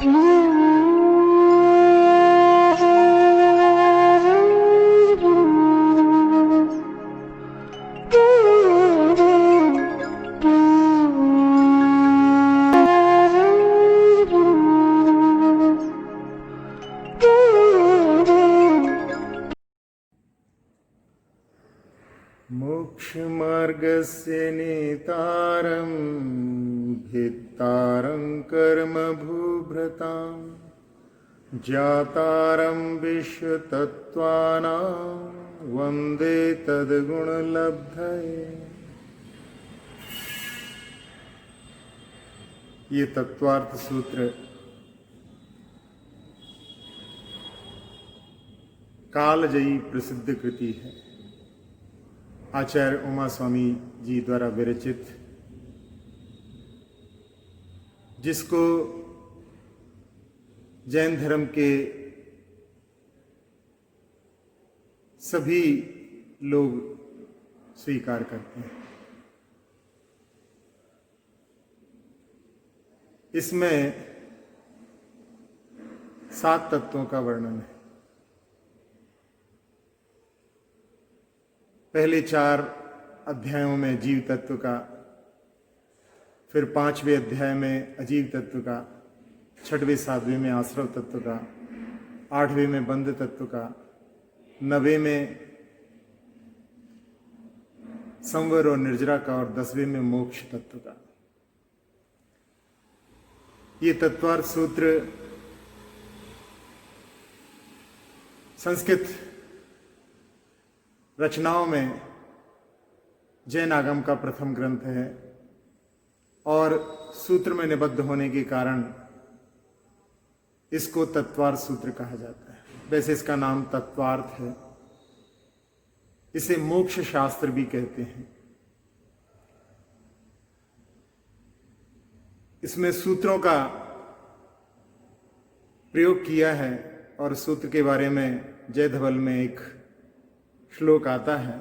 मोक्षमार्गस्य नेतारं भित्तारं कर्मभूभृतां ज्ञातारं विश्वतत्त्वानां वन्दे तद्गुणलब्धये। ये तत्वार्थ सूत्र कालजयी प्रसिद्ध कृति है, आचार्य उमा स्वामी जी द्वारा विरचित, जिसको जैन धर्म के सभी लोग स्वीकार करते हैं। इसमें 7 तत्वों का वर्णन है। पहले 4 अध्यायों में जीव तत्व का, फिर 5वें अध्याय में अजीव तत्व का, 6वें 7वें में आश्रव तत्व का, 8वें में बंध तत्व का, 9वें में संवर और निर्जरा का और 10वें में मोक्ष तत्व का। ये तत्वार्थ सूत्र संस्कृत रचनाओं में जैन आगम का प्रथम ग्रंथ है और सूत्र में निबद्ध होने के कारण इसको तत्वार्थ सूत्र कहा जाता है। वैसे इसका नाम तत्वार्थ है, इसे मोक्ष शास्त्र भी कहते हैं। इसमें सूत्रों का प्रयोग किया है और सूत्र के बारे में जयधवल में एक श्लोक आता है,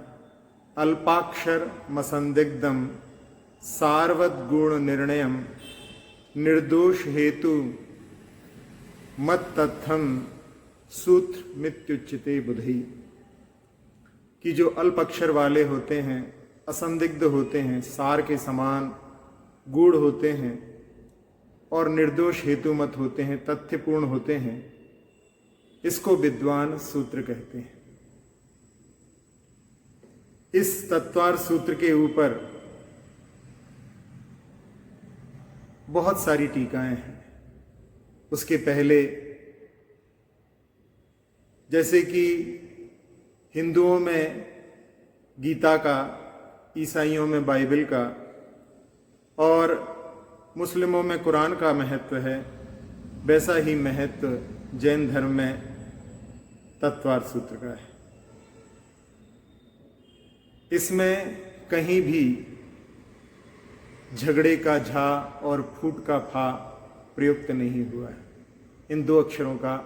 अल्पाक्षर मसंदिग्धम सार्वत गुण निर्णयम निर्दोष हेतु मत तथ्यम सूत्र मित्युच्यते बुधि। कि जो अल्प अक्षर वाले होते हैं, असंदिग्ध होते हैं, सार के समान गूढ़ होते हैं और निर्दोष हेतु मत होते हैं, तथ्यपूर्ण होते हैं, इसको विद्वान सूत्र कहते हैं। इस तत्वार्थ सूत्र के ऊपर बहुत सारी टीकाएं हैं। उसके पहले जैसे कि हिंदुओं में गीता का, ईसाइयों में बाइबल का और मुस्लिमों में कुरान का महत्व है, वैसा ही महत्व जैन धर्म में तत्वार्थ सूत्र का है। इसमें कहीं भी झगड़े का झा और फूट का फा प्रयुक्त नहीं हुआ है। इन 2 अक्षरों का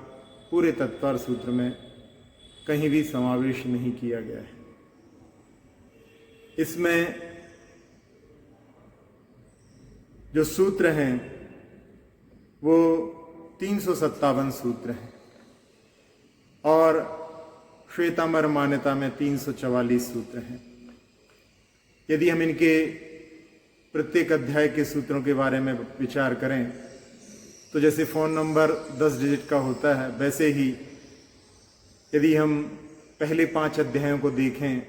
पूरे तत्वार्थ सूत्र में कहीं भी समावेश नहीं किया गया है। इसमें जो सूत्र हैं वो 357 सूत्र हैं और श्वेतांबर मान्यता में 344 सूत्र हैं। यदि हम इनके प्रत्येक अध्याय के सूत्रों के बारे में विचार करें तो जैसे फ़ोन नंबर 10 डिजिट का होता है, वैसे ही यदि हम पहले 5 अध्यायों को देखें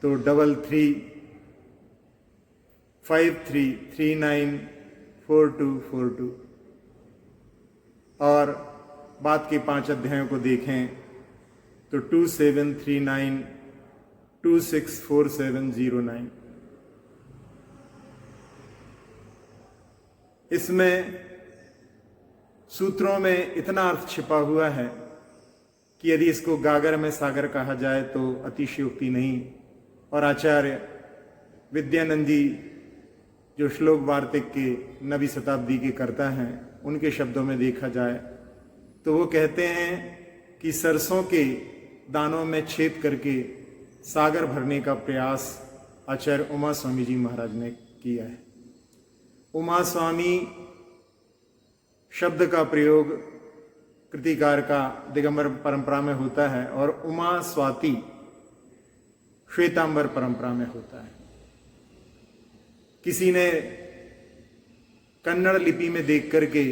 तो 3353394242 और बाद के 5 अध्यायों को देखें तो 2739264709। इसमें सूत्रों में इतना अर्थ छिपा हुआ है कि यदि इसको गागर में सागर कहा जाए तो अतिशयोक्ति नहीं। और आचार्य विद्यानंद जी जो श्लोक वार्तिक के 9वीं शताब्दी के कर्ता हैं, उनके शब्दों में देखा जाए तो वो कहते हैं कि सरसों के दानों में छेद करके सागर भरने का प्रयास आचार्य उमा स्वामी जी महाराज ने किया है। उमा स्वामी शब्द का प्रयोग कृतिकार का दिगंबर परंपरा में होता है और उमा स्वाति श्वेतांबर परंपरा में होता है। किसी ने कन्नड़ लिपि में देख करके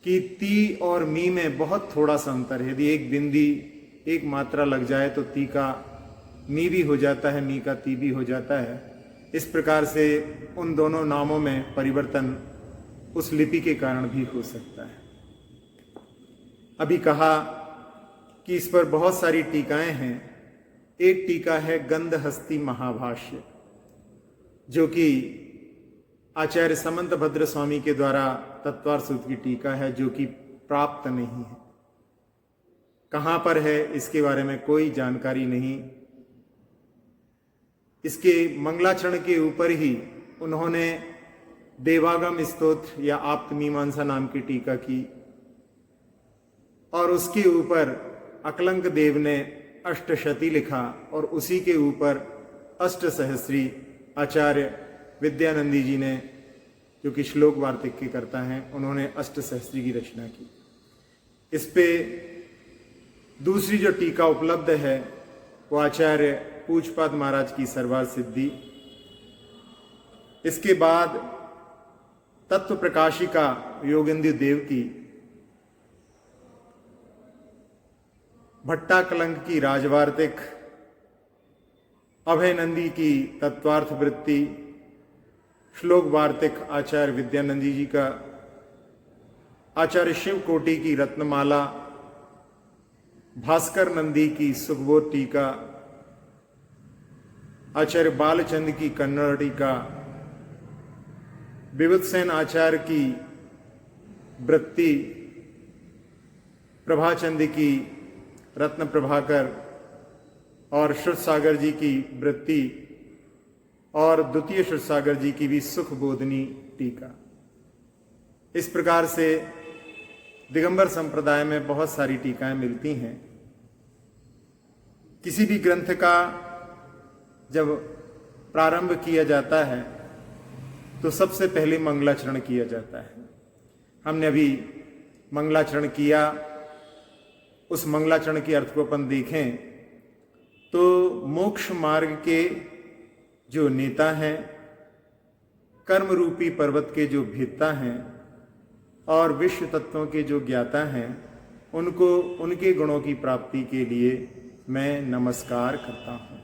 कि ती और मी में बहुत थोड़ा सा अंतर है, यदि एक बिंदी एक मात्रा लग जाए तो ती का मी भी हो जाता है, मी का ती भी हो जाता है। इस प्रकार से उन दोनों नामों में परिवर्तन उस लिपि के कारण भी हो सकता है। अभी कहा कि इस पर बहुत सारी टीकाएं हैं। एक टीका है गंधहस्ती महाभाष्य, जो कि आचार्य समंत भद्र स्वामी के द्वारा तत्वार सूत्र की टीका है, जो कि प्राप्त नहीं है। कहां पर है इसके बारे में कोई जानकारी नहीं। इसके मंगलाचरण के ऊपर ही उन्होंने देवागम स्तोत्र या आप्त मीमांसा नाम की टीका की और उसके ऊपर अकलंक देव ने अष्टशती लिखा और उसी के ऊपर अष्टसहस्री आचार्य विद्यानंदी जी ने, जो कि श्लोक वार्तिक के करता हैं, उन्होंने अष्टसहस्री की रचना की। इस पे दूसरी जो टीका उपलब्ध है वो आचार्य पूजपाद महाराज की सरवार सिद्धि। इसके बाद तत्व प्रकाशिका योगेंद्र देव की, भट्टा कलंक की राजवार्तिक, अभय नंदी की तत्वार्थ वृत्ति, श्लोक वार्तिक आचार्य विद्यानंदी जी का, आचार्य शिव कोटि की रत्नमाला, भास्कर नंदी की सुखबोध टीका, आचार्य बालचंद की कन्नड़ टीका, विभूतिसेन आचार्य की वृत्ति, प्रभाचंद की रत्न प्रभाकर और श्रुतसागर जी की वृत्ति और द्वितीय श्रुतसागर जी की भी सुख बोधनी टीका। इस प्रकार से दिगंबर संप्रदाय में बहुत सारी टीकाएं मिलती हैं। किसी भी ग्रंथ का जब प्रारंभ किया जाता है तो सबसे पहले मंगलाचरण किया जाता है। हमने अभी मंगलाचरण किया, उस मंगलाचरण के अर्थ को अपन देखें तो मोक्ष मार्ग के जो नेता हैं, कर्म रूपी पर्वत के जो भेदता हैं और विश्व तत्वों के जो ज्ञाता हैं, उनको उनके गुणों की प्राप्ति के लिए मैं नमस्कार करता हूं।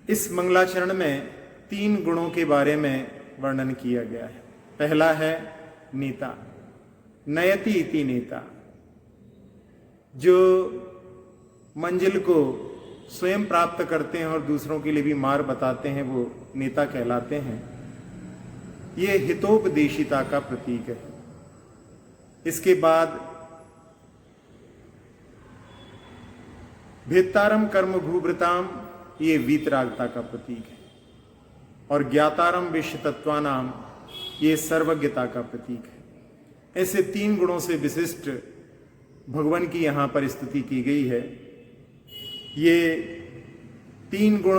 इस मंगलाचरण में 3 गुणों के बारे में वर्णन किया गया है। पहला है नेता, नयति इति नेता, जो मंजिल को स्वयं प्राप्त करते हैं और दूसरों के लिए भी मार्ग बताते हैं, वो नेता कहलाते हैं। ये हितोपदेशिता का प्रतीक है। इसके बाद भेत्तारम कर्म भूभृताम, ये वीतरागता का प्रतीक है। और ज्ञातारम विश्व तत्वानाम, ये सर्वज्ञता का प्रतीक है। ऐसे 3 गुणों से विशिष्ट भगवान की यहां पर स्तुति की गई है। ये 3 गुण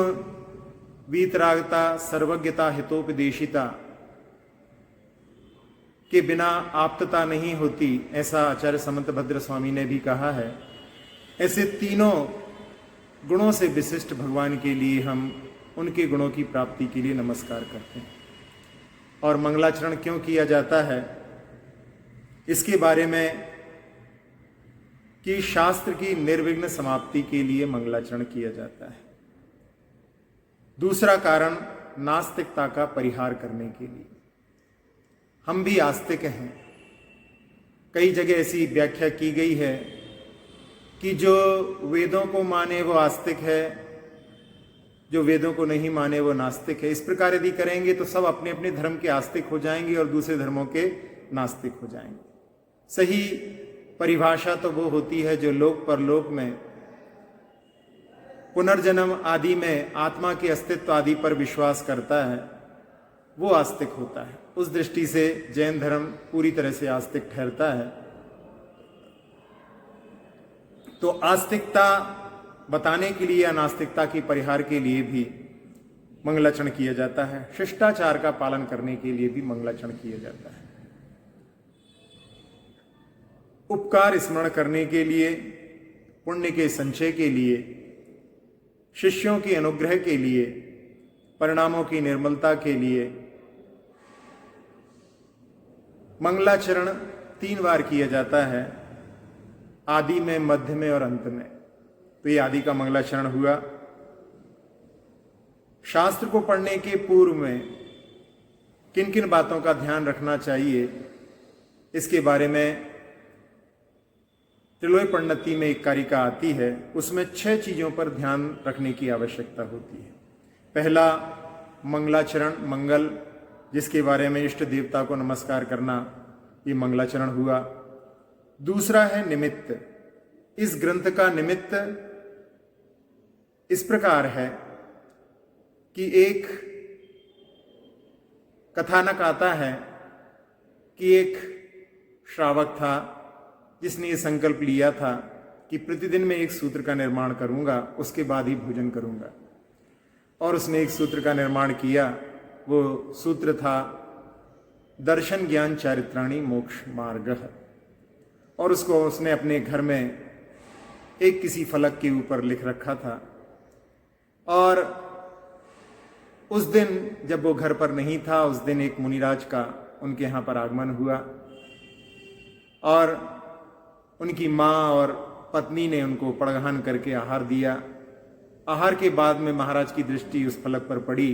वीतरागता, सर्वज्ञता, हितोपदेशिता के बिना आप्तता नहीं होती, ऐसा आचार्य समंत भद्र स्वामी ने भी कहा है। ऐसे तीनों गुणों से विशिष्ट भगवान के लिए हम उनके गुणों की प्राप्ति के लिए नमस्कार करते हैं। और मंगलाचरण क्यों किया जाता है, इसके बारे में कि शास्त्र की निर्विघ्न समाप्ति के लिए मंगलाचरण किया जाता है। दूसरा कारण नास्तिकता का परिहार करने के लिए। हम भी आस्तिक हैं। कई जगह ऐसी व्याख्या की गई है कि जो वेदों को माने वो आस्तिक है, जो वेदों को नहीं माने वो नास्तिक है। इस प्रकार यदि करेंगे तो सब अपने अपने धर्म के आस्तिक हो जाएंगे और दूसरे धर्मों के नास्तिक हो जाएंगे। सही परिभाषा तो वो होती है जो लोक परलोक में पुनर्जन्म आदि में आत्मा के अस्तित्व आदि पर विश्वास करता है, वो आस्तिक होता है। उस दृष्टि से जैन धर्म पूरी तरह से आस्तिक ठहरता है। तो आस्तिकता बताने के लिए या नास्तिकता के परिहार के लिए भी मंगलाचरण किया जाता है। शिष्टाचार का पालन करने के लिए भी मंगलाचरण किया जाता है। उपकार स्मरण करने के लिए, पुण्य के संचय के लिए, शिष्यों के अनुग्रह के लिए, परिणामों की निर्मलता के लिए मंगलाचरण 3 बार किया जाता है, आदि में, मध्य में और अंत में। तो ये आदि का मंगलाचरण हुआ। शास्त्र को पढ़ने के पूर्व में किन किन बातों का ध्यान रखना चाहिए, इसके बारे में त्रिलोय परिणति में एक कारिका आती है। उसमें 6 चीजों पर ध्यान रखने की आवश्यकता होती है। पहला मंगलाचरण, मंगल, जिसके बारे में इष्ट देवता को नमस्कार करना, ये मंगलाचरण हुआ। दूसरा है निमित्त। इस ग्रंथ का निमित्त इस प्रकार है कि एक कथानक आता है कि एक श्रावक था जिसने ये संकल्प लिया था कि प्रतिदिन मैं एक सूत्र का निर्माण करूंगा, उसके बाद ही भोजन करूंगा। और उसने एक सूत्र का निर्माण किया। वो सूत्र था दर्शन ज्ञान चारित्राणि मोक्ष मार्गः। और उसको उसने अपने घर में एक किसी फलक के ऊपर लिख रखा था। और उस दिन जब वो घर पर नहीं था, उस दिन एक मुनिराज का उनके यहाँ पर आगमन हुआ और उनकी माँ और पत्नी ने उनको पड़गहन करके आहार दिया। आहार के बाद में महाराज की दृष्टि उस फलक पर पड़ी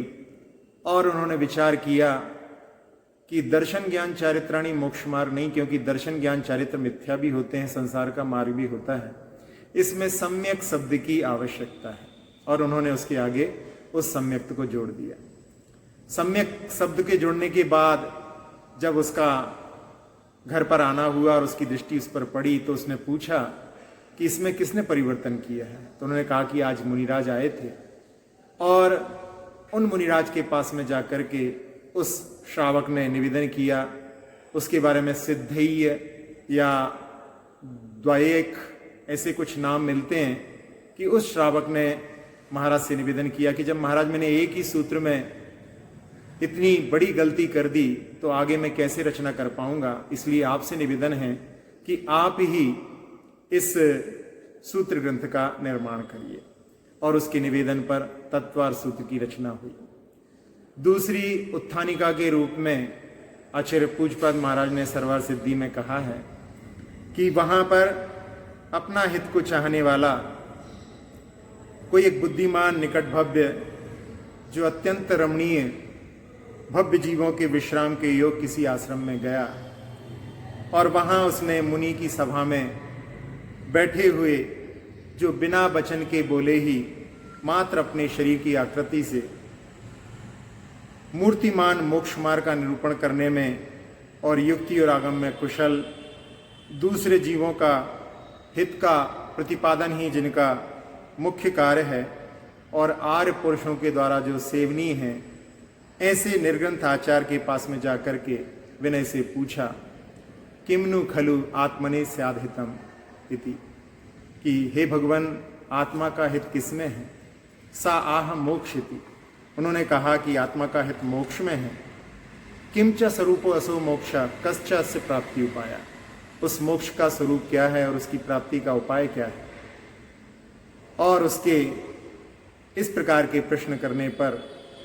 और उन्होंने विचार किया कि दर्शन ज्ञान चारित्राणि मोक्ष मार्ग नहीं, क्योंकि दर्शन ज्ञान चारित्र मिथ्या भी होते हैं, संसार का मार्ग भी होता है। इसमें सम्यक शब्द की आवश्यकता है। और उन्होंने उसके आगे उस सम्यक्त को जोड़ दिया। सम्यक शब्द के जोड़ने के बाद जब उसका घर पर आना हुआ और उसकी दृष्टि उस पर पड़ी तो उसने पूछा कि इसमें किसने परिवर्तन किया है। तो उन्होंने कहा कि आज मुनिराज आए थे और उन मुनिराज के पास में जाकर के उस श्रावक ने निवेदन किया। उसके बारे में सिद्धेय या द्वायक ऐसे कुछ नाम मिलते हैं कि उस श्रावक ने महाराज से निवेदन किया कि जब महाराज मैंने एक ही सूत्र में इतनी बड़ी गलती कर दी तो आगे मैं कैसे रचना कर पाऊंगा, इसलिए आपसे निवेदन है कि आप ही इस सूत्र ग्रंथ का निर्माण करिए। और उसके निवेदन पर तत्वार सूत्र की रचना हुई। दूसरी उत्थानिका के रूप में आचार्य पूज्यपाद महाराज ने सरवार सिद्धि में कहा है कि वहां पर अपना हित को चाहने वाला कोई एक बुद्धिमान निकट भव्य जो अत्यंत रमणीय भव्य जीवों के विश्राम के योग किसी आश्रम में गया और वहां उसने मुनि की सभा में बैठे हुए जो बिना वचन के बोले ही मात्र अपने शरीर की आकृति से मूर्तिमान मोक्ष मार्ग का निरूपण करने में और युक्ति और आगम में कुशल, दूसरे जीवों का हित का प्रतिपादन ही जिनका मुख्य कार्य है और आर्य पुरुषों के द्वारा जो सेवनीय है, ऐसे निर्ग्रंथ आचार्य के पास में जाकर के विनय से पूछा किमनु खलु आत्मने स्याद्हितम इति, कि हे भगवान आत्मा का हित किसमें है। सा आह मोक्ष इति, उन्होंने कहा कि आत्मा का हित मोक्ष में है। किंच स्वरूपो असो मोक्ष कश्च से प्राप्ति उपाया, उस मोक्ष का स्वरूप क्या है और उसकी प्राप्ति का उपाय क्या है। और उसके इस प्रकार के प्रश्न करने पर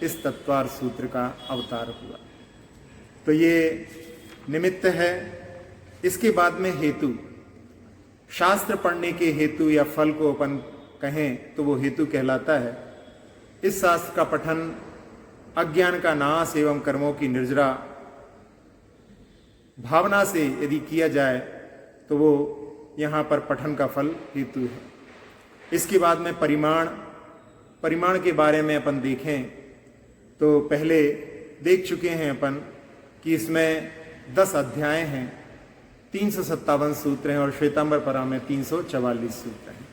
इस तत्वार सूत्र का अवतार हुआ। तो ये निमित्त है। इसके बाद में हेतु, शास्त्र पढ़ने के हेतु या फल को अपन कहें तो वो हेतु कहलाता है। इस शास्त्र का पठन अज्ञान का नाश एवं कर्मों की निर्जरा भावना से यदि किया जाए तो वो यहाँ पर पठन का फल हेतु है। इसके बाद में परिमाण के बारे में अपन देखें तो पहले देख चुके हैं अपन कि इसमें 10 अध्याय हैं, 357 सूत्र हैं और श्वेतांबर परा में 344 सूत्र हैं।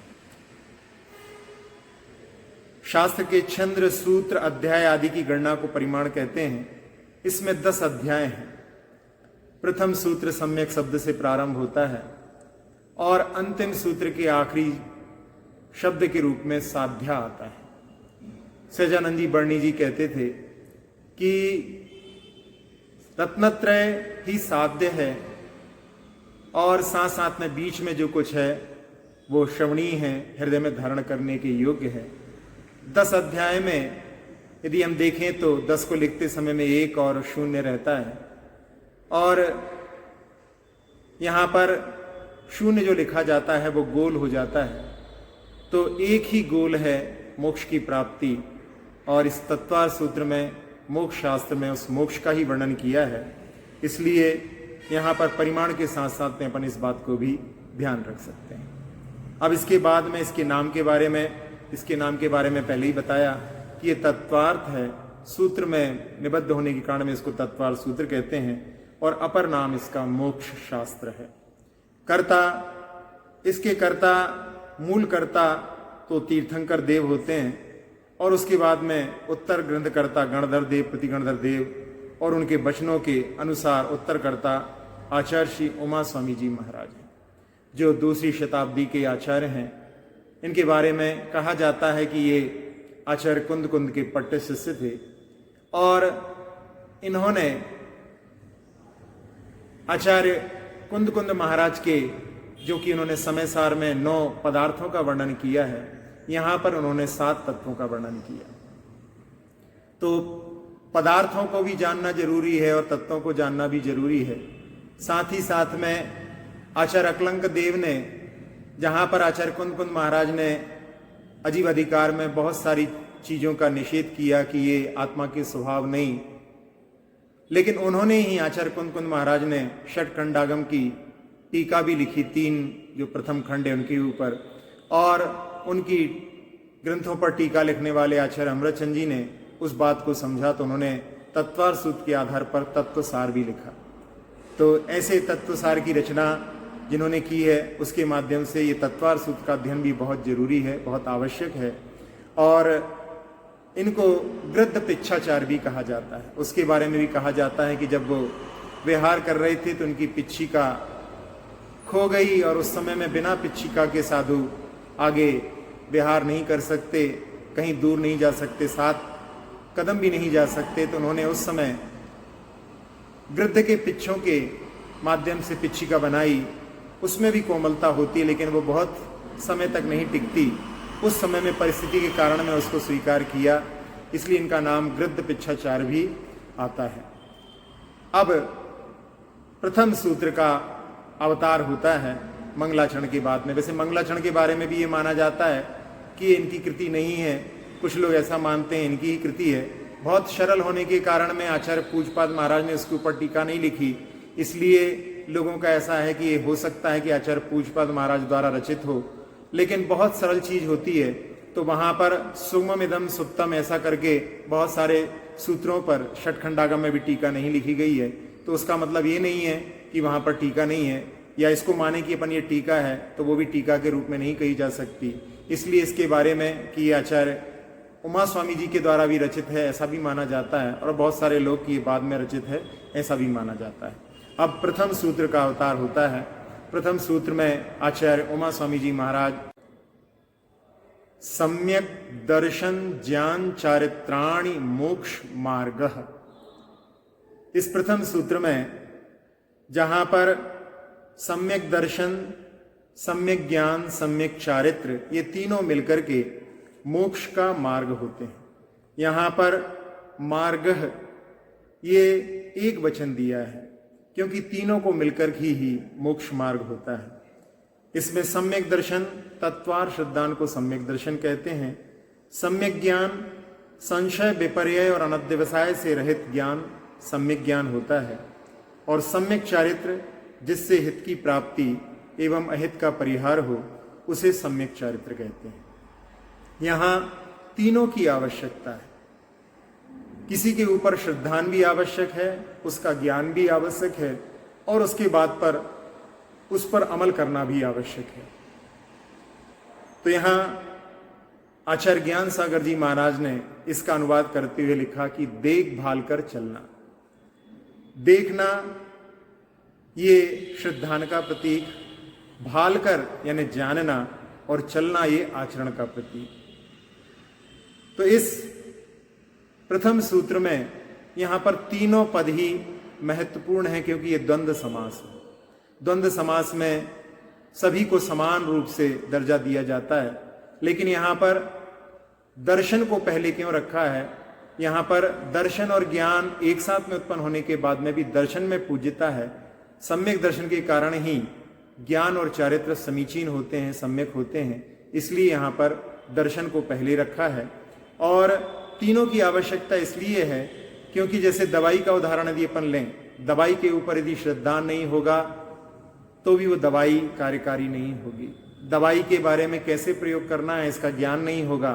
शास्त्र के छंद्र, सूत्र, अध्याय आदि की गणना को परिमाण कहते हैं। इसमें 10 अध्याय हैं। प्रथम सूत्र सम्यक शब्द से प्रारंभ होता है और अंतिम सूत्र के आखिरी शब्द के रूप में साध्या आता है। सहजानंद जी बर्णी जी कहते थे कि रत्नत्रय ही साध्य है और साथ साथ में बीच में जो कुछ है वो श्रवणीय है, हृदय में धारण करने के योग्य है। 10 अध्याय में यदि हम देखें तो 10 को लिखते समय में 1 और 0 रहता है और यहां पर 0 जो लिखा जाता है वो गोल हो जाता है। तो एक ही गोल है मोक्ष की प्राप्ति और इस तत्वार सूत्र में मोक्ष शास्त्र में उस मोक्ष का ही वर्णन किया है। इसलिए यहाँ पर परिमाण के साथ साथ में अपन इस बात को भी ध्यान रख सकते हैं। अब इसके बाद में इसके नाम के बारे में पहले ही बताया कि ये तत्वार्थ है, सूत्र में निबद्ध होने के कारण में इसको तत्वार्थ सूत्र कहते हैं और अपर नाम इसका मोक्ष शास्त्र है। कर्ता, इसके कर्ता, मूल कर्ता तो तीर्थंकर देव होते हैं और उसके बाद में उत्तर ग्रंथकर्ता गणधर देव, प्रतिगणधर देव और उनके वचनों के अनुसार उत्तरकर्ता आचार्य श्री उमा स्वामी जी महाराज हैं, जो 2री शताब्दी के आचार्य हैं। इनके बारे में कहा जाता है कि ये आचार्य कुंद के पट्टे शिष्य थे और इन्होंने आचार्य कुंद महाराज के, जो कि उन्होंने समय सार में 9 पदार्थों का वर्णन किया है, यहां पर उन्होंने 7 तत्वों का वर्णन किया। तो पदार्थों को भी जानना जरूरी है और तत्वों को जानना भी जरूरी है। साथ ही साथ में आचार्य अकलंक देव ने, जहां पर आचार्य कुंद महाराज ने अजीब अधिकार में बहुत सारी चीजों का निषेध किया कि ये आत्मा के स्वभाव नहीं, लेकिन उन्होंने ही आचार्य कुंद महाराज ने षटखंडागम की टीका भी लिखी, 3 जो प्रथम खंड है उनके ऊपर, और उनकी ग्रंथों पर टीका लिखने वाले आचार्य अमृतचंद जी ने उस बात को समझा तो उन्होंने तत्वार सूत्र के आधार पर तत्वसार भी लिखा। तो ऐसे तत्वसार की रचना जिन्होंने की है उसके माध्यम से ये तत्वार सूत्र का अध्ययन भी बहुत जरूरी है, बहुत आवश्यक है और इनको गृध्द पिच्छाचार भी कहा जाता है। उसके बारे में भी कहा जाता है कि जब वो विहार कर रहे थे तो उनकी पिच्छिका खो गई और उस समय में बिना पिच्छिका के साधु आगे विहार नहीं कर सकते, कहीं दूर नहीं जा सकते, 7 कदम भी नहीं जा सकते। तो उन्होंने उस समय गृध्द के पिच्छों के माध्यम से पिच्छिका बनाई। उसमें भी कोमलता होती है लेकिन वो बहुत समय तक नहीं टिकती। उस समय में परिस्थिति के कारण में उसको स्वीकार किया, इसलिए इनका नाम गृध्द पिच्छाचार भी आता है। अब प्रथम सूत्र का अवतार होता है मंगलाचरण के बाद में। वैसे मंगलाचरण के बारे में भी ये माना जाता है कि इनकी कृति नहीं है, कुछ लोग ऐसा मानते हैं इनकी ही कृति है। बहुत सरल होने के कारण में आचार्य पूज्यपाद महाराज ने उसके ऊपर टीका नहीं लिखी, इसलिए लोगों का ऐसा है कि ये हो सकता है कि आचार्य पूज्यपाद महाराज द्वारा रचित हो, लेकिन बहुत सरल चीज होती है। तो वहां पर सुगमम इदम सुत्तम ऐसा करके बहुत सारे सूत्रों पर षटखंडागम में भी टीका नहीं लिखी गई है। तो उसका मतलब ये नहीं है कि वहां पर टीका नहीं है, या इसको माने कि अपन ये टीका है तो वो भी टीका के रूप में नहीं कही जा सकती। इसलिए इसके बारे में कि आचार्य उमा स्वामी जी के द्वारा भी रचित है ऐसा भी माना जाता है और बहुत सारे लोग की बाद में रचित है ऐसा भी माना जाता है। अब प्रथम सूत्र का अवतार होता है। प्रथम सूत्र में आचार्य उमा स्वामी जी महाराज सम्यक दर्शन ज्ञान चारित्राणि मोक्ष मार्ग, इस प्रथम सूत्र में जहां पर सम्यक दर्शन, सम्यक ज्ञान, सम्यक चारित्र, ये तीनों मिलकर के मोक्ष का मार्ग होते हैं। यहां पर मार्ग ये एक वचन दिया है क्योंकि तीनों को मिलकर ही मोक्ष मार्ग होता है। इसमें सम्यक दर्शन, तत्वार श्रद्धान को सम्यक दर्शन कहते हैं। सम्यक ज्ञान, संशय विपर्यय और अनध्यवसाय से रहित ज्ञान सम्यक ज्ञान होता है। और सम्यक चारित्र, जिससे हित की प्राप्ति एवं अहित का परिहार हो, उसे सम्यक चारित्र कहते हैं। यहां तीनों की आवश्यकता है। किसी के ऊपर श्रद्धान भी आवश्यक है, उसका ज्ञान भी आवश्यक है और उसके बाद पर उस पर अमल करना भी आवश्यक है। तो यहां आचार्य ज्ञान सागर जी महाराज ने इसका अनुवाद करते हुए लिखा कि देख भाल कर चलना। देखना ये श्रद्धान का प्रतीक, भाल कर यानी जानना और चलना ये आचरण का प्रतीक। तो इस प्रथम सूत्र में यहाँ पर तीनों पद ही महत्वपूर्ण हैं, क्योंकि ये द्वंद्व समास है। द्वंद्व समास में सभी को समान रूप से दर्जा दिया जाता है, लेकिन यहाँ पर दर्शन को पहले क्यों रखा है? यहाँ पर दर्शन और ज्ञान एक साथ में उत्पन्न होने के बाद में भी दर्शन में पूज्यता है। सम्यक दर्शन के कारण ही ज्ञान और चारित्र समीचीन होते हैं, सम्यक होते हैं, इसलिए यहाँ पर दर्शन को पहले रखा है। और तीनों की आवश्यकता इसलिए है क्योंकि जैसे दवाई का उदाहरण यदि अपन लें, दवाई के ऊपर यदि श्रद्धा नहीं होगा तो भी वो दवाई कार्यकारी नहीं होगी। दवाई के बारे में कैसे प्रयोग करना है इसका ज्ञान नहीं होगा।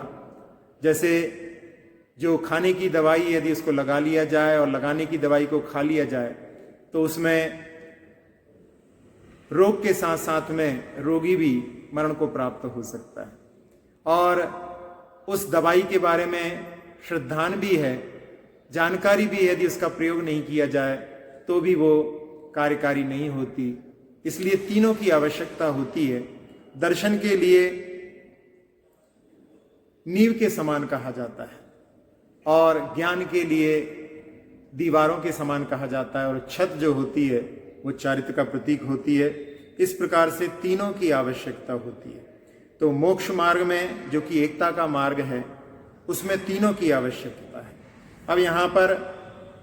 जैसे जो खाने की दवाई यदि उसको लगा लिया जाए और लगाने की दवाई को खा लिया जाए तो उसमें रोग के साथ साथ में रोगी भी मरण को प्राप्त हो सकता है। और उस दवाई के बारे में श्रद्धान भी है, जानकारी भी है, यदि उसका प्रयोग नहीं किया जाए तो भी वो कार्यकारी नहीं होती। इसलिए तीनों की आवश्यकता होती है। दर्शन के लिए नींव के समान कहा जाता है और ज्ञान के लिए दीवारों के समान कहा जाता है, और छत जो होती है वो चारित्र का प्रतीक होती है। इस प्रकार से तीनों की आवश्यकता होती है। तो मोक्ष मार्ग में जो कि एकता का मार्ग है उसमें तीनों की आवश्यकता है। अब यहाँ पर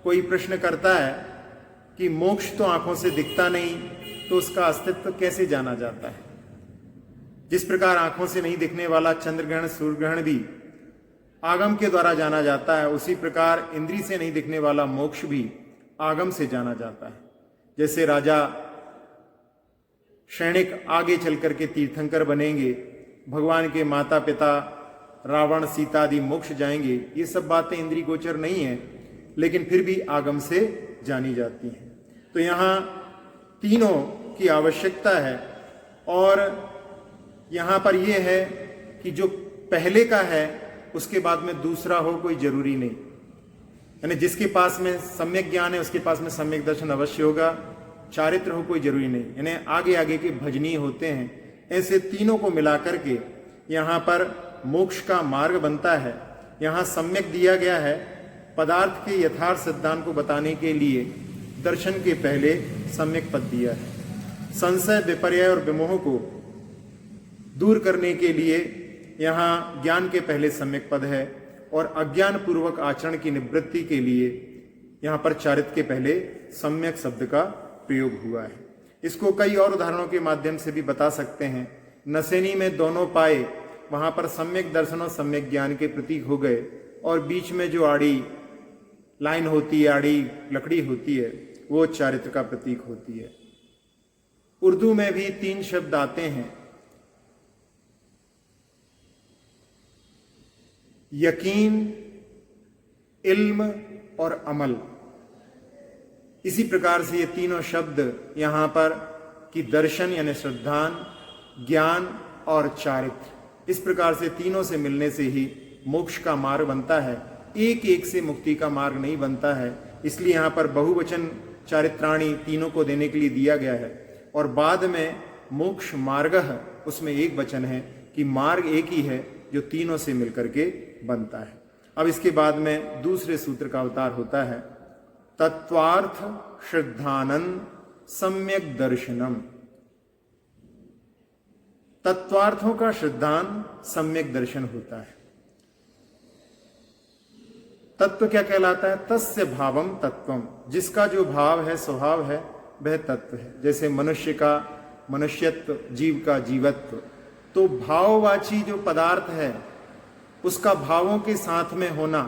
कोई प्रश्न करता है कि मोक्ष तो आंखों से दिखता नहीं, तो उसका अस्तित्व कैसे जाना जाता है? जिस प्रकार आंखों से नहीं दिखने वाला चंद्र ग्रहण, सूर्य ग्रहण भी आगम के द्वारा जाना जाता है, उसी प्रकार इंद्री से नहीं दिखने वाला मोक्ष भी आगम से जाना जाता है। जैसे राजा सैनिक आगे चल करके तीर्थंकर बनेंगे, भगवान के माता पिता रावण सीता आदि मोक्ष जाएंगे, ये सब बातें इंद्रिय गोचर नहीं है, लेकिन फिर भी आगम से जानी जाती हैं। तो यहाँ तीनों की आवश्यकता है। और यहाँ पर यह है कि जो पहले का है उसके बाद में दूसरा हो कोई जरूरी नहीं। यानी जिसके पास में सम्यक ज्ञान है उसके पास में सम्यक दर्शन अवश्य होगा, चारित्र हो कोई जरूरी नहीं। यानी आगे आगे के भजनीय होते हैं। ऐसे तीनों को मिलाकर के यहाँ पर मोक्ष का मार्ग बनता है। यहाँ सम्यक दिया गया है। पदार्थ के यथार्थ सिद्धांत को बताने के लिए दर्शन के पहले सम्यक पद दिया है। संशय, विपर्य और विमोह को दूर करने के लिए यहाँ ज्ञान के पहले सम्यक पद है, और अज्ञान पूर्वक आचरण की निवृत्ति के लिए यहाँ पर चारित्र के पहले सम्यक शब्द का प्रयोग हुआ है। इसको कई और उदाहरणों के माध्यम से भी बता सकते हैं। नसेनी में दोनों पाए, वहां पर सम्यक दर्शन और सम्यक ज्ञान के प्रतीक हो गए, और बीच में जो आड़ी लाइन होती है, आड़ी लकड़ी होती है, वो चारित्र का प्रतीक होती है। उर्दू में भी 3 शब्द आते हैं, यकीन, इल्म और अमल। इसी प्रकार से ये तीनों शब्द यहाँ पर कि दर्शन यानी श्रद्धान, ज्ञान और चारित्र, इस प्रकार से तीनों से मिलने से ही मोक्ष का मार्ग बनता है। एक एक से मुक्ति का मार्ग नहीं बनता है। इसलिए यहाँ पर बहुवचन चारित्राणी तीनों को देने के लिए दिया गया है, और बाद में मोक्ष मार्ग उसमें एक वचन है कि मार्ग एक ही है जो तीनों से मिलकर के बनता है। अब इसके बाद में दूसरे सूत्र का अवतार होता है तत्वार्थ श्रद्धानंद सम्यक दर्शनम। तत्वार्थों का श्रद्धान सम्यक दर्शन होता है। तत्व क्या कहलाता है? तस्य भावम तत्वम, जिसका जो भाव है, स्वभाव है, वह तत्व है। जैसे मनुष्य का मनुष्यत्व, जीव का जीवत्व, तो भाववाची जो पदार्थ है उसका भावों के साथ में होना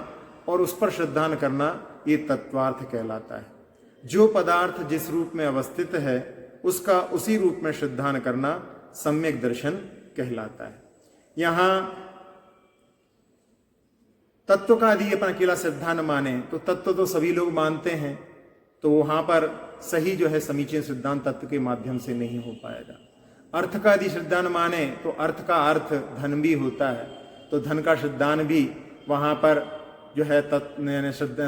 और उस पर श्रद्धान करना, ये तत्वार्थ कहलाता है। जो पदार्थ जिस रूप में अवस्थित है उसका उसी रूप में श्रद्धान करना सम्यक दर्शन कहलाता है। यहां तत्व का यदि अपन अकेला श्रद्धा न माने तो तत्व तो सभी लोग मानते हैं, तो वहां पर सही जो है समीचीन सिद्धांत तत्व के माध्यम से नहीं हो पाएगा। अर्थ का यदि श्रद्धा न माने तो अर्थ का अर्थ धन भी होता है, तो धन का श्रद्धान भी वहां पर जो है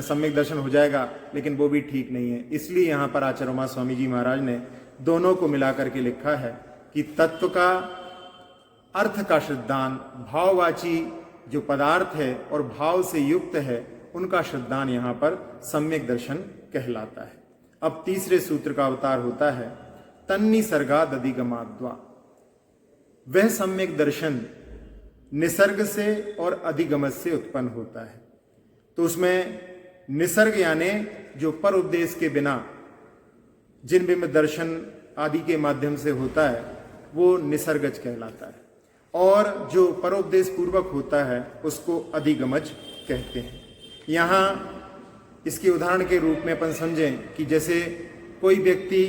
सम्यक दर्शन हो जाएगा, लेकिन वो भी ठीक नहीं है। इसलिए यहाँ पर आचार्य उमा स्वामी जी महाराज ने दोनों को मिलाकर के लिखा है कि तत्व का अर्थ का श्रद्धान, भाववाची जो पदार्थ है और भाव से युक्त है उनका श्रद्धान यहाँ पर सम्यक दर्शन कहलाता है। अब तीसरे सूत्र का अवतार होता है तन्निसर्गाद अधिगमाद्वा। वह सम्यक दर्शन निसर्ग से और अधिगमत से उत्पन्न होता है। तो उसमें निसर्ग यानी जो पर उपदेश के बिना जिन बिंब दर्शन आदि के माध्यम से होता है वो निसर्गज कहलाता है, और जो परोपदेश पूर्वक होता है उसको अधिगमज कहते हैं। यहाँ इसके उदाहरण के रूप में अपन समझें कि जैसे कोई व्यक्ति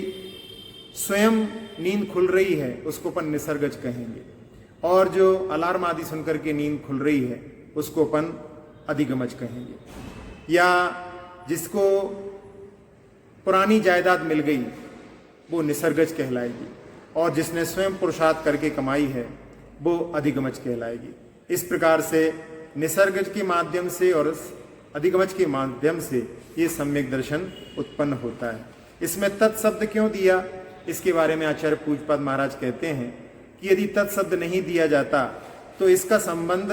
स्वयं नींद खुल रही है उसको अपन निसर्गज कहेंगे, और जो अलार्म आदि सुनकर के नींद खुल रही है उसको अपन अधिगमज कहेंगे। या जिसको पुरानी जायदाद मिल गई वो निसर्गज कहलाएगी, और जिसने स्वयं पुरुषार्थ करके कमाई है वो अधिगमज कहलाएगी। इस प्रकार से निसर्गज के माध्यम से और अधिगमज के माध्यम से ये सम्यक दर्शन उत्पन्न होता है। इसमें तत्शब्द क्यों दिया, इसके बारे में आचार्य पूज्यपाद महाराज कहते हैं कि यदि तत्शब्द नहीं दिया जाता तो इसका संबंध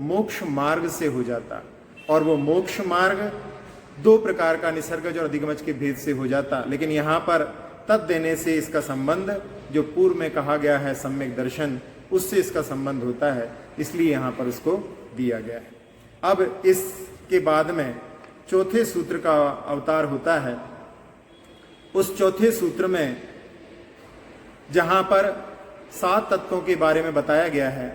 मोक्ष मार्ग से हो जाता, और वो मोक्ष मार्ग दो प्रकार का निसर्गज और अधिगमज के भेद से हो जाता। लेकिन यहाँ पर तत् देने से इसका संबंध जो पूर्व में कहा गया है सम्यक दर्शन, उससे इसका संबंध होता है, इसलिए यहाँ पर उसको दिया गया है। अब इसके बाद में चौथे सूत्र का अवतार होता है। उस चौथे सूत्र में जहाँ पर 7 तत्वों के बारे में बताया गया है,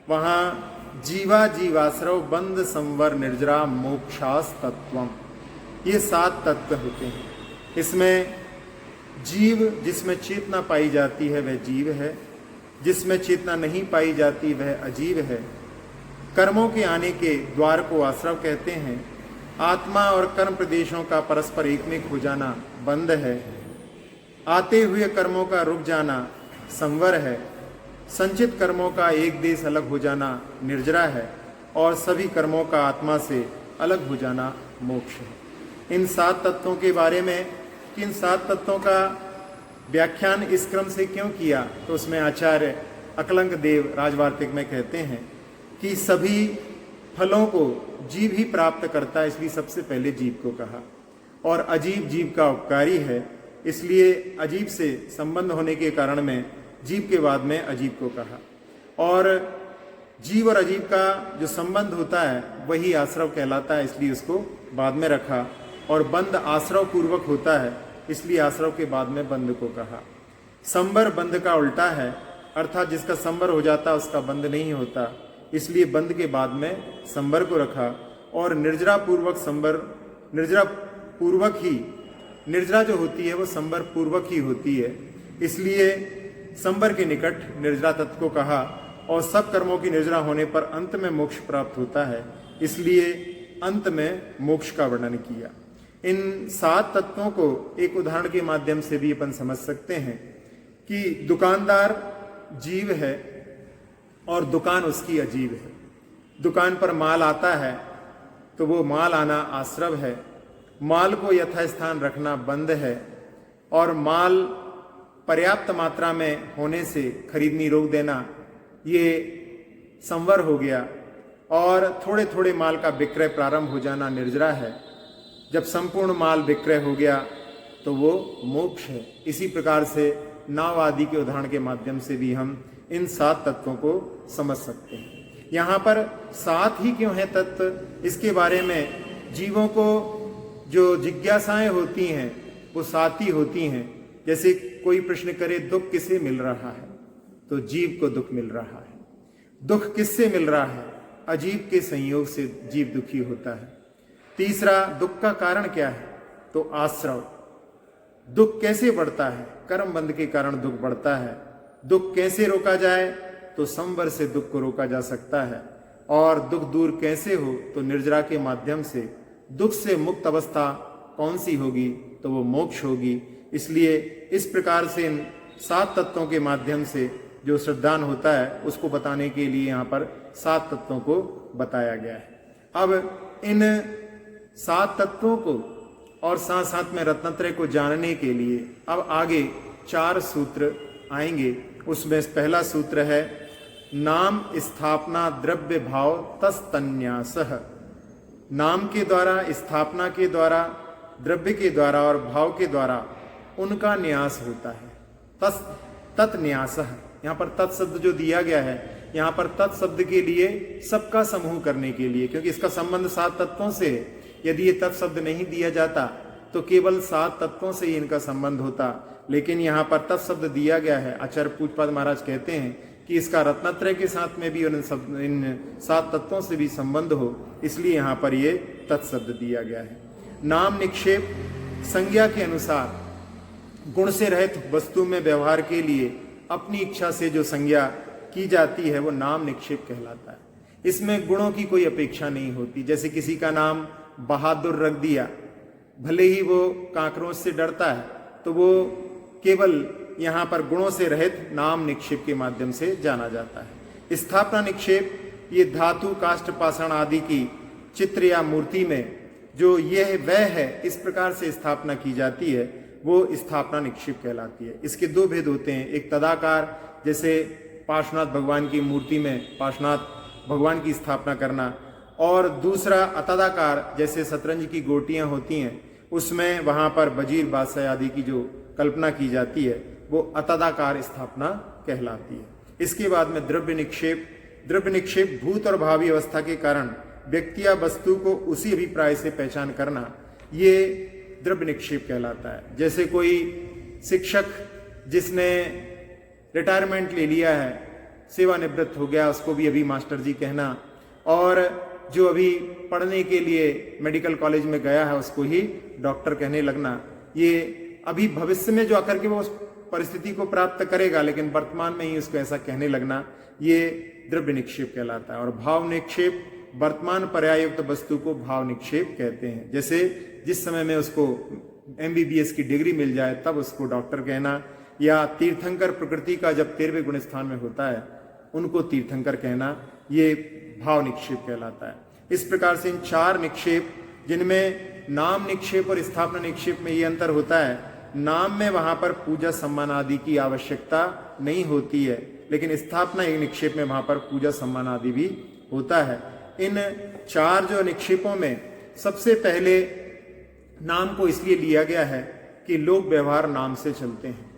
वहाँ जीवा जीवाश्रव बंध संवर निर्जरा मोक्षास तत्वम, ये 7 तत्व होते हैं। इसमें जीव जिसमें चेतना पाई जाती है वह जीव है, जिसमें चेतना नहीं पाई जाती वह अजीव है। कर्मों के आने के द्वार को आश्रव कहते हैं। आत्मा और कर्म प्रदेशों का परस्पर एकमेक हो जाना बंध है। आते हुए कर्मों का रुक जाना संवर है। संचित कर्मों का एक देश अलग हो जाना निर्जरा है, और सभी कर्मों का आत्मा से अलग हो जाना मोक्ष है। इन 7 तत्वों के बारे में, इन 7 तत्वों का व्याख्यान इस क्रम से क्यों किया, तो उसमें आचार्य अकलंक देव राजवार्तिक में कहते हैं कि सभी फलों को जीव ही प्राप्त करता है, इसलिए सबसे पहले जीव को कहा, और अजीब जीव का उपकारी है, इसलिए अजीब से संबंध होने के कारण में जीव के बाद में अजीब को कहा। और जीव और अजीब का जो संबंध होता है वही आश्रव कहलाता है, इसलिए उसको बाद में रखा। और बंध आश्रव पूर्वक होता है, इसलिए आश्रव के बाद में बंध को कहा। संबर बंध का उल्टा है, अर्थात जिसका संबर हो जाता उसका बंध नहीं होता, इसलिए बंध के बाद में संबर को रखा। और निर्जरा पूर्वक संबर, निर्जरा पूर्वक ही, निर्जरा जो होती है वो संबर पूर्वक ही होती है, इसलिए संबर के निकट निर्जरा तत्व को कहा। और सब कर्मों की निर्जरा होने पर अंत में मोक्ष प्राप्त होता है, इसलिए अंत में मोक्ष का वर्णन किया। इन 7 तत्वों को एक उदाहरण के माध्यम से भी अपन समझ सकते हैं कि दुकानदार जीव है और दुकान उसकी अजीब है। दुकान पर माल आता है तो वो माल आना आश्रव है, माल को यथास्थान रखना बंध है, और माल पर्याप्त मात्रा में होने से खरीदनी रोक देना ये संवर हो गया, और थोड़े थोड़े माल का विक्रय प्रारंभ हो जाना निर्जरा है। जब संपूर्ण माल विक्रय हो गया तो वो मोक्ष है। इसी प्रकार से नाव आदि के उदाहरण के माध्यम से भी हम इन 7 तत्वों को समझ सकते हैं। यहाँ पर 7 ही क्यों है तत्व, इसके बारे में जीवों को जो जिज्ञासाएं होती हैं वो 7 ही होती हैं। जैसे कोई प्रश्न करे दुख किसे मिल रहा है, तो जीव को दुख मिल रहा है। दुख किससे मिल रहा है, अजीब के संयोग से जीव दुखी होता है। तीसरा, दुख का कारण क्या है, तो आश्रव। दुख कैसे बढ़ता है, कर्म बंध के कारण दुख बढ़ता है। दुख कैसे रोका जाए, तो संवर से दुख को रोका जा सकता है। और दुख दूर कैसे हो, तो निर्जरा के माध्यम से। दुख से मुक्त अवस्था कौन सी होगी, तो वो मोक्ष होगी। इसलिए इस प्रकार से इन 7 तत्वों के माध्यम से जो श्रद्धान होता है उसको बताने के लिए यहाँ पर 7 तत्वों को बताया गया है। अब इन 7 तत्वों को और साथ साथ में रत्नत्रय को जानने के लिए अब आगे 4 सूत्र आएंगे। उसमें पहला सूत्र है नाम स्थापना द्रव्य भाव तस्तन्यासः। नाम के द्वारा, स्थापना के द्वारा, द्रव्य के द्वारा और भाव के द्वारा उनका न्यास होता है। तत्न्यास। यहाँ पर तत् शब्द जो दिया गया है, यहाँ पर तत् शब्द के लिए सबका समूह करने के लिए, क्योंकि इसका संबंध 7 तत्वों से है। यदि ये तत् शब्द नहीं दिया जाता तो केवल 7 तत्वों से ही इनका संबंध होता, लेकिन यहाँ पर तत् शब्द दिया गया है। आचार्य पूज्यपाद महाराज कहते हैं कि इसका रत्नत्रय के साथ में भी इन 7 तत्वों से भी संबंध हो, इसलिए यहाँ पर ये तत्शब्द दिया गया है। नाम निक्षेप संज्ञा के अनुसार गुण से रहित वस्तु में व्यवहार के लिए अपनी इच्छा से जो संज्ञा की जाती है वो नाम निक्षेप कहलाता है। इसमें गुणों की कोई अपेक्षा नहीं होती। जैसे किसी का नाम बहादुर रख दिया, भले ही वो कांकरोच से डरता है, तो वो केवल यहाँ पर गुणों से रहित नाम निक्षेप के माध्यम से जाना जाता है। स्थापना निक्षेप ये धातु, काष्ठ, पाषाण आदि की चित्र या मूर्ति में जो यह वह है इस प्रकार से स्थापना की जाती है, वो स्थापना निक्षेप कहलाती है। इसके 2 भेद होते हैं। एक तदाकार, जैसे पार्श्वनाथ भगवान की मूर्ति में पार्श्वनाथ भगवान की स्थापना करना, और दूसरा अतदाकार, जैसे शतरंज की गोटियां होती हैं उसमें वहां पर वजीर, बादशाह आदि की जो कल्पना की जाती है वो अतदाकार स्थापना कहलाती है। इसके बाद में द्रव्य निक्षेप। द्रव्य निक्षेप भूत और भावी अवस्था के कारण व्यक्ति या वस्तु को उसी अभिप्राय से पहचान करना, ये द्रव्य निक्षेप कहलाता है। जैसे कोई शिक्षक जिसने रिटायरमेंट ले लिया है, सेवानिवृत्त हो गया, उसको भी अभी मास्टर जी कहना, और जो अभी पढ़ने के लिए मेडिकल कॉलेज में गया है उसको ही डॉक्टर कहने लगना, ये अभी भविष्य में जो आकर के वो उस परिस्थिति को प्राप्त करेगा, लेकिन वर्तमान में ही उसको ऐसा कहने लगना, ये द्रव्य निक्षेप कहलाता है। और भाव निक्षेप, वर्तमान पर्यायुक्त वस्तु को भाव निक्षेप कहते हैं। जैसे जिस समय में उसको MBBS की डिग्री मिल जाए तब उसको डॉक्टर कहना, या तीर्थंकर प्रकृति का जब 13वें गुण स्थान में होता है उनको तीर्थंकर कहना, ये भाव निक्षेप कहलाता है। इस प्रकार से इन 4 निक्षेप, जिनमें नाम निक्षेप और स्थापना निक्षेप में ये अंतर होता है, नाम में वहां पर पूजा सम्मान आदि की आवश्यकता नहीं होती है, लेकिन स्थापना निक्षेप में वहां पर पूजा सम्मान आदि भी होता है। इन 4 जो निक्षेपों में सबसे पहले नाम को इसलिए लिया गया है कि लोक व्यवहार नाम से चलते हैं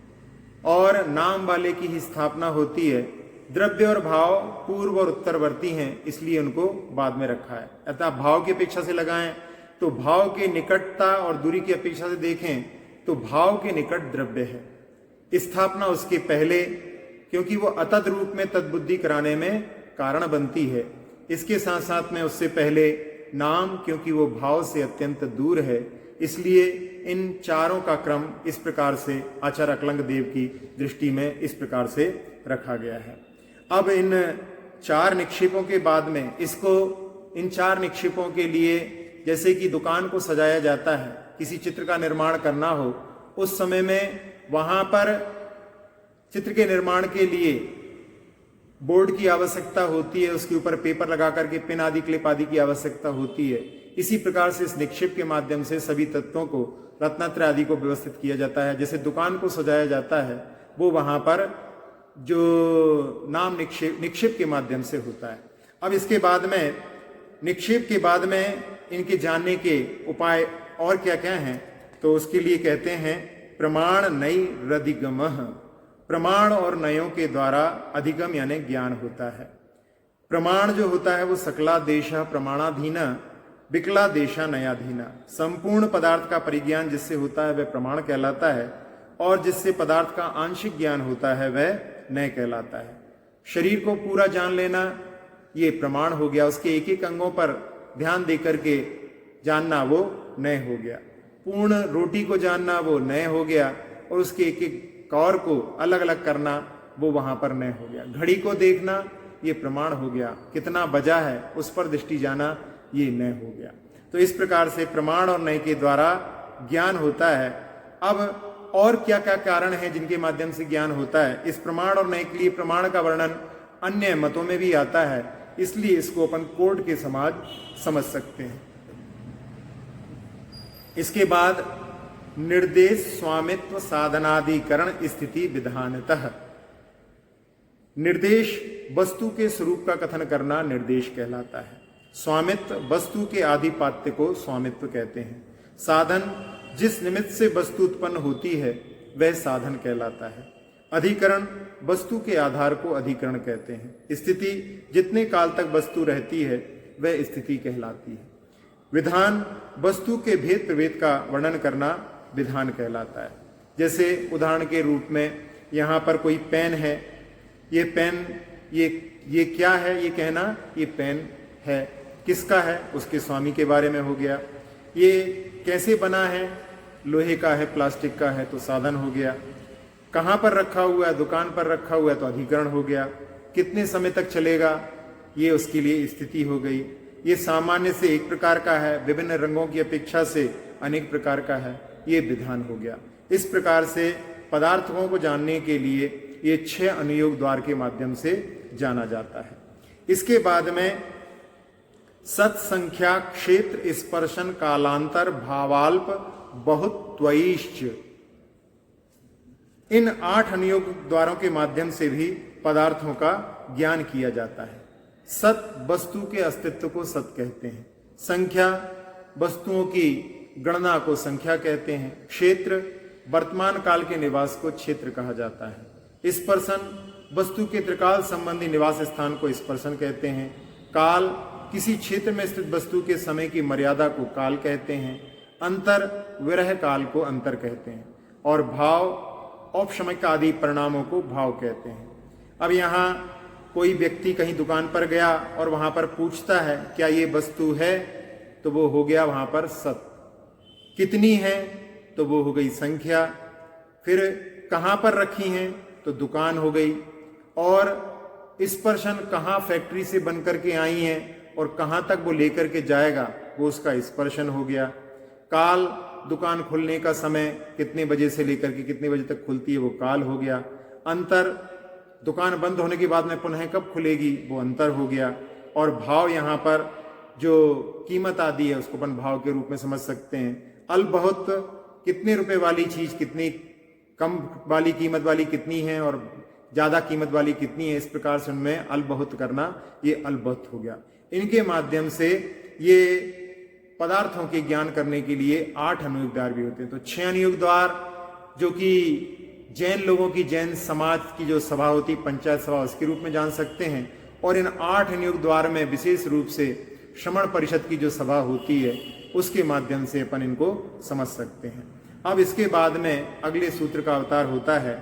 और नाम वाले की ही स्थापना होती है। द्रव्य और भाव पूर्व और उत्तरवर्ती हैं, इसलिए उनको बाद में रखा है। अतः भाव की अपेक्षा से लगाएं तो भाव के निकटता और दूरी की अपेक्षा से देखें तो भाव के निकट द्रव्य है, स्थापना उसके पहले, क्योंकि वो अतद रूप में तद्बुद्धि कराने में कारण बनती है। इसके साथ साथ में उससे पहले नाम, क्योंकि वो भाव से अत्यंत दूर है, इसलिए इन 4 का क्रम इस प्रकार से आचार्य अकलंग देव की दृष्टि में इस प्रकार से रखा गया है। अब इन 4 निक्षेपों के बाद में इन 4 निक्षेपों के लिए, जैसे कि दुकान को सजाया जाता है, किसी चित्र का निर्माण करना हो, उस समय में वहां पर चित्र के निर्माण के लिए बोर्ड की आवश्यकता होती है, उसके ऊपर पेपर लगा करके पेन आदि, क्लिप आदि की आवश्यकता होती है। इसी प्रकार से इस निक्षेप के माध्यम से सभी तत्वों को, रत्नत्रय आदि को व्यवस्थित किया जाता है। जैसे दुकान को सजाया जाता है, वो वहां पर जो नाम निक्षेप के माध्यम से होता है। अब इसके बाद में, निक्षेप के बाद में इनके जानने के उपाय और क्या क्या हैं, तो उसके लिए कहते हैं प्रमाण नई रदिगमः। प्रमाण और नयों के द्वारा अधिगम यानी ज्ञान होता है। प्रमाण जो होता है वो सकलादेश प्रमाणाधीन, विकलादेशा नयाधीना। संपूर्ण पदार्थ का परिज्ञान जिससे होता है वह प्रमाण कहलाता है, और जिससे पदार्थ का आंशिक ज्ञान होता है वह नय कहलाता है। शरीर को पूरा जान लेना ये प्रमाण हो गया, उसके एक एक अंगों पर ध्यान देकर के जानना वो नय हो गया। पूर्ण रोटी को जानना वो नय हो गया, और उसके एक एक कौर को अलग अलग करना वो वहां पर नय हो गया। घड़ी को देखना ये प्रमाण हो गया, कितना बजा है उस पर दृष्टि जाना ये नय हो गया। तो इस प्रकार से प्रमाण और नय के द्वारा ज्ञान होता है। अब और क्या क्या कारण है जिनके माध्यम से ज्ञान होता है, इस प्रमाण और नय के लिए प्रमाण का वर्णन अन्य मतों में भी आता है, इसलिए इसको अपन कोर्ट के समाज समझ सकते हैं। इसके बाद निर्देश स्वामित्व साधनाधिकरण स्थिति विधानतः। निर्देश वस्तु के स्वरूप का कथन करना निर्देश कहलाता है। स्वामित्व वस्तु के आधिपत्य को स्वामित्व कहते हैं। साधन जिस निमित्त से वस्तु उत्पन्न होती है वह साधन कहलाता है। अधिकरण वस्तु के आधार को अधिकरण कहते हैं। स्थिति जितने काल तक वस्तु रहती है वह स्थिति कहलाती है। विधान वस्तु के भेद प्रभेद का वर्णन करना विधान कहलाता है। जैसे उदाहरण के रूप में यहाँ पर कोई पेन है, ये पेन ये क्या है, ये कहना ये पेन है, किसका है, उसके स्वामी के बारे में हो गया। ये कैसे बना है, लोहे का है, प्लास्टिक का है, तो साधन हो गया। कहाँ पर रखा हुआ है, दुकान पर रखा हुआ है, तो अधिकरण हो गया। कितने समय तक चलेगा, ये उसके लिए स्थिति हो गई। ये सामान्य से एक प्रकार का है, विभिन्न रंगों की अपेक्षा से अनेक प्रकार का है, ये विधान हो गया। इस प्रकार से पदार्थों को जानने के लिए ये 6 अनुयोग द्वार के माध्यम से जाना जाता है। इसके बाद में सत, संख्या, क्षेत्र, स्पर्शन, कालांतर, भावाल्प, बहुत, त्वयिश्च, इन 8 अनुयोग द्वारों के माध्यम से भी पदार्थों का ज्ञान किया जाता है। सत वस्तु के अस्तित्व को सत कहते हैं। संख्या वस्तुओं की गणना को संख्या कहते हैं। क्षेत्र वर्तमान काल के निवास को क्षेत्र कहा जाता है। स्पर्शन वस्तु के त्रिकाल संबंधी निवास स्थान को स्पर्शन कहते हैं। काल किसी क्षेत्र में स्थित वस्तु के समय की मर्यादा को काल कहते हैं। अंतर विरह काल को अंतर कहते हैं। और भाव औपशमिक आदि परिणामों को भाव कहते हैं। अब यहाँ कोई व्यक्ति कहीं दुकान पर गया और वहां पर पूछता है क्या ये वस्तु है, तो वो हो गया वहां पर सत। कितनी है, तो वो हो गई संख्या। फिर कहाँ पर रखी हैं, तो दुकान हो गई। और स्पर्शन कहाँ फैक्ट्री से बन करके आई हैं और कहाँ तक वो लेकर के जाएगा, वो उसका स्पर्शन हो गया। काल दुकान खुलने का समय कितने बजे से लेकर के कितने बजे तक खुलती है, वो काल हो गया। अंतर दुकान बंद होने के बाद में पुनः कब खुलेगी, वो अंतर हो गया। और भाव यहाँ पर जो कीमत आदि है उसको अपन भाव के रूप में समझ सकते हैं। अल बहुत कितने रुपए वाली चीज कितनी कम वाली कीमत वाली कितनी है और ज्यादा कीमत वाली कितनी है, इस प्रकार से उनमें अल बहुत करना, ये अल बहुत हो गया। इनके माध्यम से ये पदार्थों के ज्ञान करने के लिए 8 अनुयोग द्वार भी होते हैं। तो 6 अनुयोग द्वार जो कि जैन लोगों की, जैन समाज की जो सभा होती, पंचायत सभा, उसके रूप में जान सकते हैं। और इन 8 अनुयोग द्वार में विशेष रूप से श्रमण परिषद की जो सभा होती है उसके माध्यम से अपन इनको समझ सकते हैं। अब इसके बाद में अगले सूत्र का अवतार होता है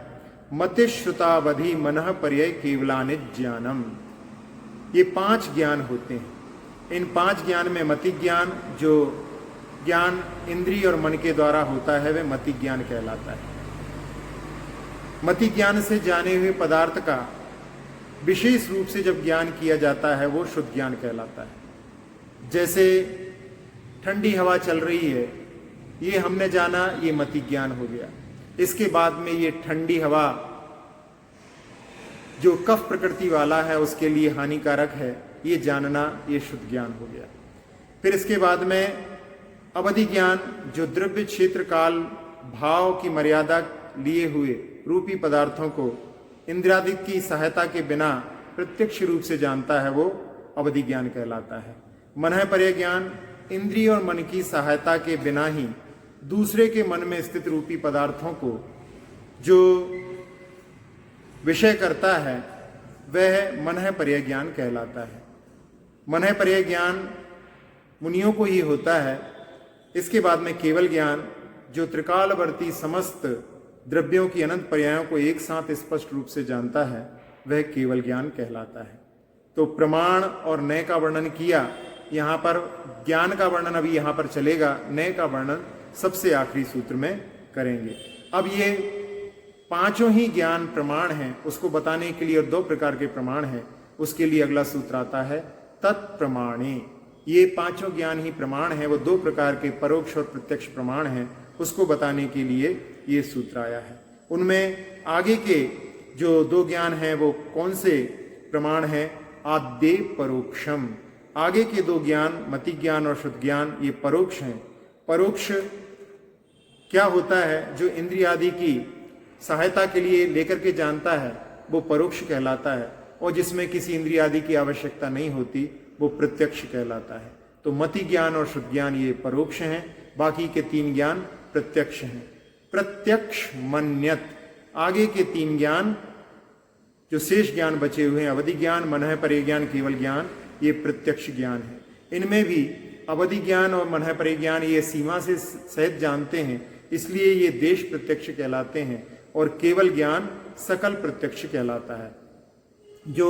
मतिश्रुतावधि मनः पर्यय केवलानि ज्ञानम। ये 5 ज्ञान होते हैं। इन 5 ज्ञान में मति ज्ञान, जो ज्ञान इंद्रिय और मन के द्वारा होता है, वह मति ज्ञान कहलाता है। मति ज्ञान से जाने हुए पदार्थ का विशेष रूप से जब ज्ञान किया जाता है वो शुद्ध ज्ञान कहलाता है। जैसे ठंडी हवा चल रही है, ये हमने जाना, ये मति ज्ञान हो गया। इसके बाद में ये ठंडी हवा जो कफ प्रकृति वाला है उसके लिए हानिकारक है, ये जानना, ये शुद्ध ज्ञान हो गया। फिर इसके बाद में अवधि ज्ञान, जो द्रव्य, क्षेत्र, काल, भाव की मर्यादा लिए हुए रूपी पदार्थों को इंद्रियादि की सहायता के बिना प्रत्यक्ष रूप से जानता है, वो अवधि ज्ञान कहलाता है। मनः पर्यय ज्ञान, इंद्रिय और मन की सहायता के बिना ही दूसरे के मन में स्थित रूपी पदार्थों को जो विषय करता है वह मनः पर्यय ज्ञान कहलाता है। मनः पर्यय ज्ञान मुनियों को ही होता है। इसके बाद में केवल ज्ञान, जो त्रिकालवर्ती समस्त द्रव्यों की अनंत पर्यायों को एक साथ स्पष्ट रूप से जानता है, वह केवल ज्ञान कहलाता है। तो प्रमाण और नय का वर्णन किया। यहाँ पर ज्ञान का वर्णन अभी यहाँ पर चलेगा, नय का वर्णन सबसे आखिरी सूत्र में करेंगे। अब ये 5 ही ज्ञान प्रमाण हैं, उसको बताने के लिए और 2 प्रकार के प्रमाण हैं, उसके लिए अगला सूत्र आता है तत्प्रमाणे। ये 5 ज्ञान ही प्रमाण हैं, वो 2 प्रकार के परोक्ष और प्रत्यक्ष प्रमाण हैं, उसको बताने के लिए ये सूत्र आया है। उनमें आगे के जो 2 ज्ञान हैं वो कौन से प्रमाण हैं? आद्य परोक्षम। आगे के 2 ज्ञान, मति ज्ञान और शुद्ध ज्ञान, ये परोक्ष हैं। परोक्ष क्या होता है? जो इंद्रिय आदि की सहायता के लिए लेकर के जानता है वो परोक्ष कहलाता है, और जिसमें किसी इंद्रिय आदि की आवश्यकता नहीं होती वो प्रत्यक्ष कहलाता है। तो मति ज्ञान और शुद्ध ज्ञान ये परोक्ष हैं, बाकी के 3 ज्ञान प्रत्यक्ष हैं। प्रत्यक्ष मन्यत, आगे के 3 ज्ञान जो शेष ज्ञान बचे हुए हैं, अवधि ज्ञान, मनः परिज्ञान, केवल ज्ञान, ये प्रत्यक्ष ज्ञान है। इनमें भी अवधि ज्ञान और मनः परिज्ञान ये सीमा से सहित जानते हैं, इसलिए ये देश प्रत्यक्ष कहलाते हैं, और केवल ज्ञान सकल प्रत्यक्ष कहलाता है। जो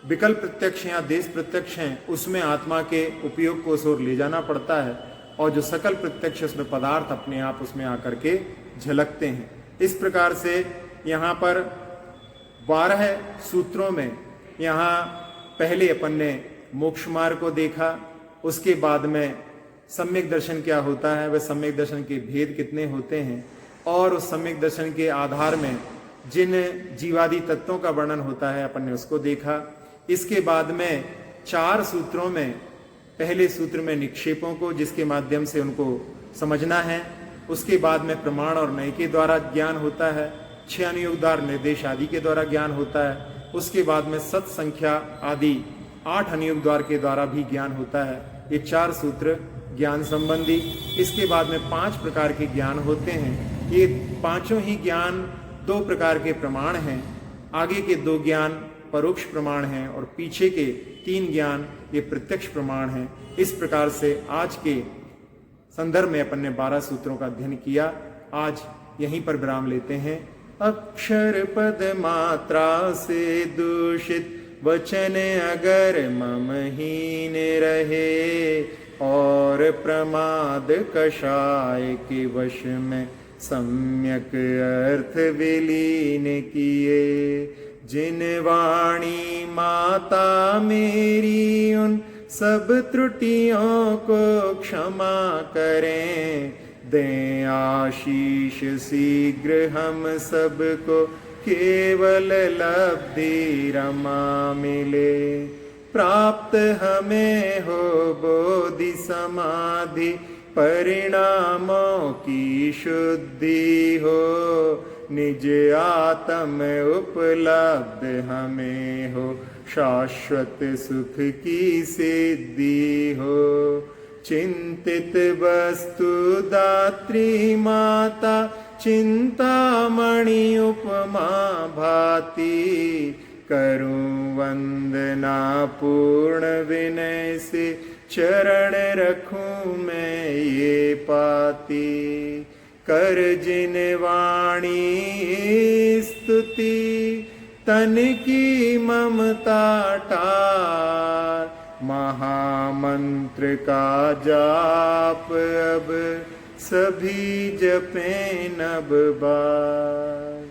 विकल्प प्रत्यक्ष या देश प्रत्यक्ष हैं उसमें आत्मा के उपयोग को उस ओर ले जाना पड़ता है, और जो सकल प्रत्यक्ष उसमें पदार्थ अपने आप उसमें आकर के झलकते हैं। इस प्रकार से यहाँ पर 12 सूत्रों में यहाँ पहले अपन ने मोक्ष मार्ग को देखा, उसके बाद में सम्यक दर्शन क्या होता है, वह सम्यक दर्शन के भेद कितने होते हैं, और उस सम्यक दर्शन के आधार में जिन जीवादि तत्वों का वर्णन होता है अपन ने उसको देखा। इसके बाद में 4 सूत्रों में, पहले सूत्र में निक्षेपों को जिसके माध्यम से उनको समझना है, उसके बाद में प्रमाण और नय के द्वारा ज्ञान होता है, 6 अनुयोगदार निर्देश आदि के द्वारा ज्ञान होता है, उसके बाद में सत संख्या आदि 8 अनुयोग द्वार के द्वारा भी ज्ञान होता है। ये 4 सूत्र ज्ञान संबंधी। इसके बाद में 5 प्रकार के ज्ञान होते हैं। ये पांचों ही ज्ञान 2 प्रकार के प्रमाण हैं। आगे के 2 ज्ञान परोक्ष प्रमाण हैं और पीछे के 3 ज्ञान ये प्रत्यक्ष प्रमाण हैं। इस प्रकार से आज के संदर्भ में अपन ने 12 सूत्रों का अध्ययन किया। आज यहीं पर विराम लेते हैं। अक्षर पद मात्रा से दूषित वचन अगर मम हीन रहे, और प्रमाद कषाय के वश में सम्यक अर्थ विलीन किए। जिन वाणी माता मेरी उन सब त्रुटियों को क्षमा करें, दें आशीष शीघ्र हम सबको केवल लब्धि रमा मिले। प्राप्त हमें हो बोधि समाधि परिणामों की शुद्धि हो, निज आत्म उपलब्ध हमें हो, शाश्वत सुख की सिद्धि हो। चिंतित वस्तु दात्री माता चिंतामणि उपमा भाति, करूं वंदना पूर्ण विनय से चरण रखूं मैं ये पाती। कर जिन वाणी स्तुति तन की ममता टार, महामंत्र का जाप अब सभी जपें नब बार।